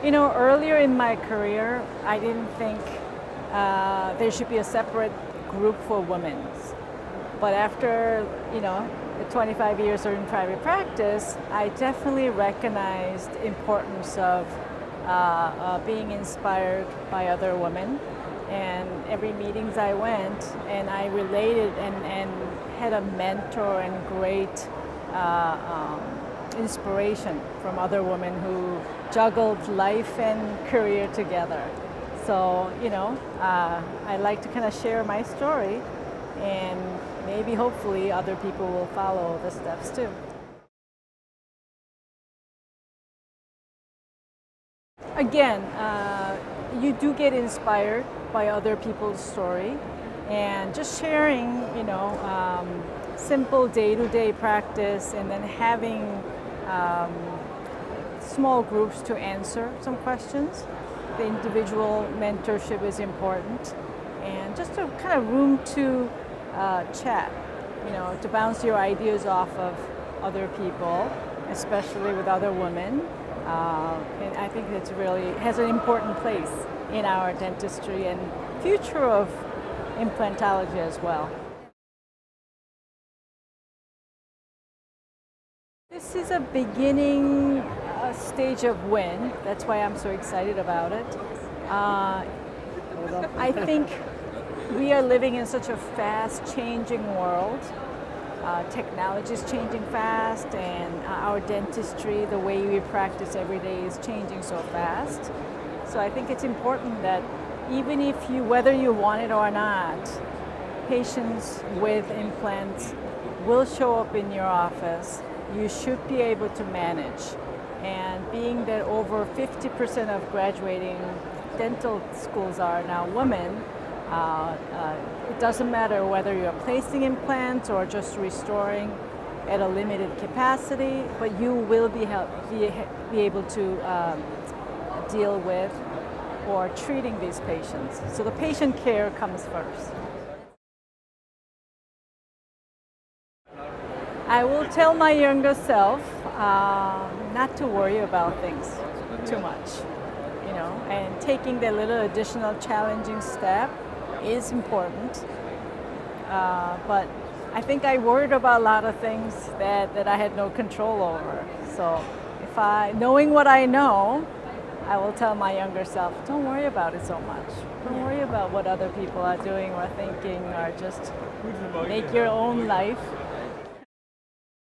You know, earlier in my career, I didn't think there should be a separate group for women. But after, the 25 years in private practice, I definitely recognized the importance of being inspired by other women. And every meetings I went, and I related and had a mentor and great inspiration from other women who juggled life and career together. So, I like to kind of share my story, and maybe hopefully other people will follow the steps too. Again, you do get inspired by other people's story, and just sharing, simple day-to-day practice, and then having small groups to answer some questions. The individual mentorship is important, and just a kind of room to chat, to bounce your ideas off of other people, especially with other women. And I think it's really has an important place in our dentistry and future of implantology as well. This is a beginning stage of win. That's why I'm so excited about it. I think we are living in such a fast-changing world. Technology is changing fast, and our dentistry, the way we practice every day, is changing so fast. So I think it's important that even if whether you want it or not, patients with implants will show up in your office. You should be able to manage. And being that over 50% of graduating dental schools are now women, it doesn't matter whether you're placing implants or just restoring at a limited capacity, but you will be able to deal with or treating these patients. So the patient care comes first. I will tell my younger self not to worry about things too much, and taking the little additional challenging step is important. But I think I worried about a lot of things that I had no control over. So knowing what I know, I will tell my younger self, don't worry about it so much. Don't worry about what other people are doing or thinking, or just make your own life